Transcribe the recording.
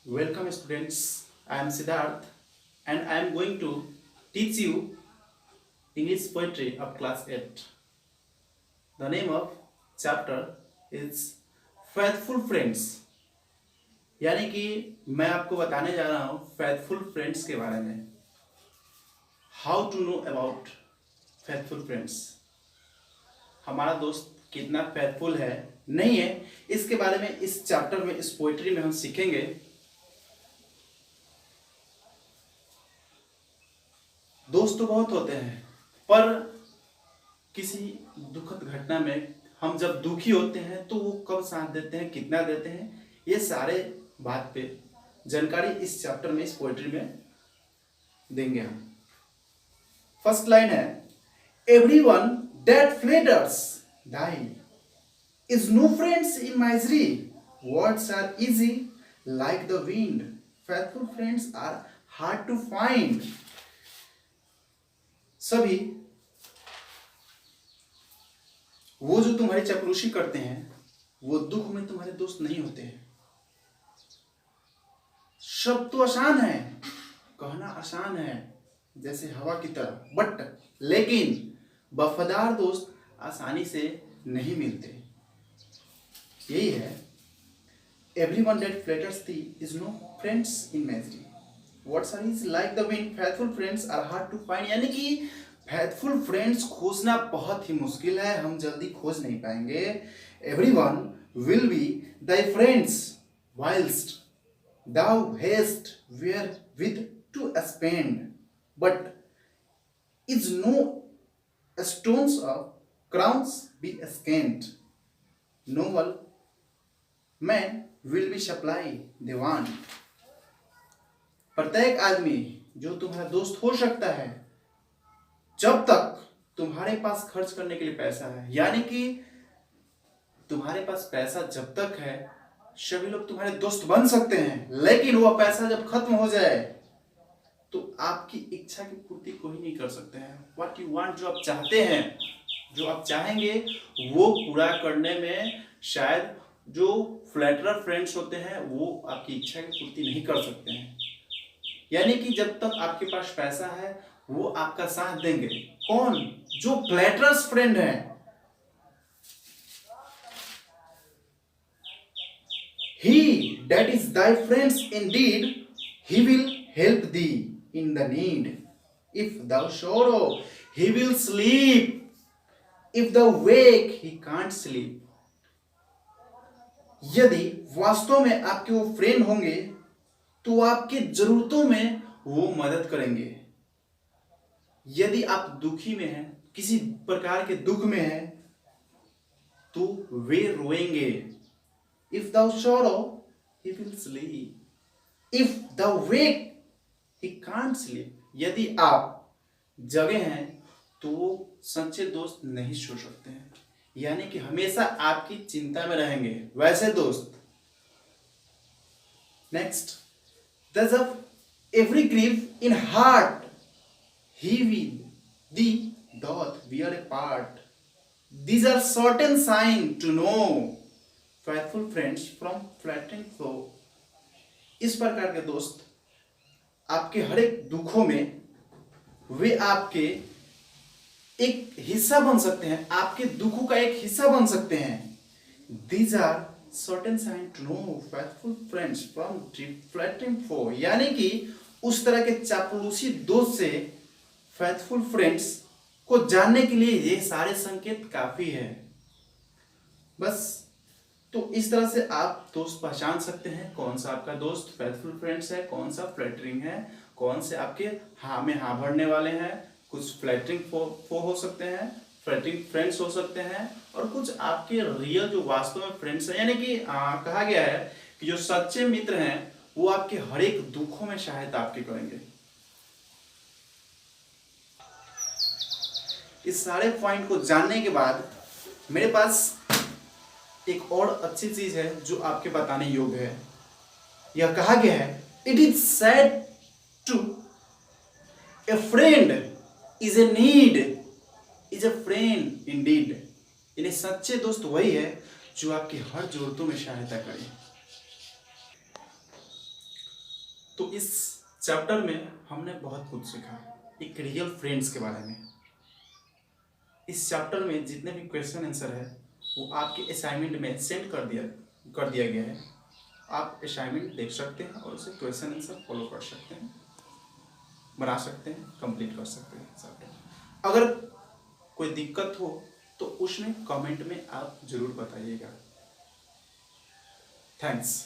Welcome students, I am Siddharth and I am going to teach you English poetry of class 8. The name of chapter is Faithful Friends, यानी कि मैं आपको बताने जा रहा हूँ Faithful Friends के बारे में. How to know about Faithful Friends. हमारा दोस्त कितना फेथफुल है नहीं है इसके बारे में इस चैप्टर में, इस पोइट्री में हम सीखेंगे. दोस्त तो बहुत होते हैं पर किसी दुखद घटना में हम जब दुखी होते हैं तो वो कब साथ देते हैं, कितना देते हैं, ये सारे बात पे जानकारी इस चैप्टर में, इस पोइट्री में देंगे हम. फर्स्ट लाइन है, everyone that flatters die is no friends in misery. Words are easy like the wind. Faithful friends are hard to find. सभी वो जो तुम्हारी चपलूसी करते हैं वो दुख में तुम्हारे दोस्त नहीं होते हैं. शब्द तो आसान है, कहना आसान है जैसे हवा की तरह, बट लेकिन वफादार दोस्त आसानी से नहीं मिलते. यही है, everyone that flatters thee is no friends in misery. Words are easy like the wind. Faithful friends are hard to find. यानी कि faithful friends खोजना बहुत ही मुश्किल है, हम जल्दी खोज नहीं पाएंगे. Everyone will be thy friends whilst thou hast wherewith to spend, but is no stones of crowns be scant. Noble man will be supply the want. प्रत्येक आदमी जो तुम्हारा दोस्त हो सकता है जब तक तुम्हारे पास खर्च करने के लिए पैसा है. यानी कि तुम्हारे पास पैसा जब तक है सभी लोग तुम्हारे दोस्त बन सकते हैं, लेकिन वो पैसा जब खत्म हो जाए तो आपकी इच्छा की पूर्ति कोई नहीं कर सकते हैं. व्हाट यू वांट, जो आप चाहते हैं, जो आप चाहेंगे वो पूरा करने में शायद जो फ्लैटरर फ्रेंड्स होते हैं वो आपकी इच्छा की पूर्ति नहीं कर सकते हैं. यानी कि जब तक आपके पास पैसा है वो आपका साथ देंगे. कौन? जो फ्लैटरर्स फ्रेंड हैं. He that is thy friends indeed, he will help thee in the need. If thou sorrow, he will sleep. If thou wake, he can't sleep. यदि वास्तव में आपके वो फ्रेंड होंगे तो आपके जरूरतों में वो मदद करेंगे. यदि आप दुखी में हैं, किसी प्रकार के दुख में हैं, तो वे रोएंगे. If thou sorrow, he will sleep. If thou wake, he can't sleep. यदि आप जगे हैं तो सच्चे दोस्त नहीं सो सकते हैं, यानी कि हमेशा आपकी चिंता में रहेंगे वैसे दोस्त. Next, thus of every grief in heart, he will thee doth bear a part. These are certain sign to know faithful friends from flattering foe. इस प्रकार के दोस्त आपके हर एक दुखों में वे आपके एक हिस्सा बन सकते हैं, आपके दुखों का एक हिस्सा बन सकते हैं. These are certain sign to know faithful friends from flattering foe. यानी कि उस तरह के चापलूसी दोस्त से faithful friends को जानने के लिए ये सारे संकेत काफी है. बस तो इस तरह से आप दोस्त पहचान सकते हैं कौन सा आपका दोस्त फेथफुल फ्रेंड्स है, कौन सा फ्लैटरिंग है, कौन से आपके हाँ में हाँ भरने वाले हैं. कुछ फ्लैटरिंग फो हो सकते हैं, फ्लैटरिंग फ्रेंड्स हो सकते हैं, और कुछ आपके रियल जो वास्तव में फ्रेंड्स हैं. यानी कि कहा गया है कि जो सच्चे मित्र हैं वो आपके हर एक दुखों में सहायता आपकी करेंगे. इस सारे पॉइंट को जानने के बाद मेरे पास एक और अच्छी चीज है जो आपके बताने योग्य है. यह कहा गया है, it is said to a friend is a need is a friend indeed. यानी सच्चे दोस्त वही है जो आपकी हर जरूरतों में सहायता करे. तो इस चैप्टर में हमने बहुत कुछ सीखा, एक रियल फ्रेंड्स के बारे में। इस चैप्टर में जितने भी क्वेश्चन आंसर है वो आपके असाइनमेंट में सेंड कर दिया गया है। आप असाइनमेंट देख सकते हैं और उसे क्वेश्चन आंसर फॉलो कर सकते हैं, बना सकते हैं, कंप्लीट कर सकते हैं चैप्टर। अगर कोई दिक्कत हो तो उसमें कमेंट में आप जरूर बताइएगा। थैंक्स।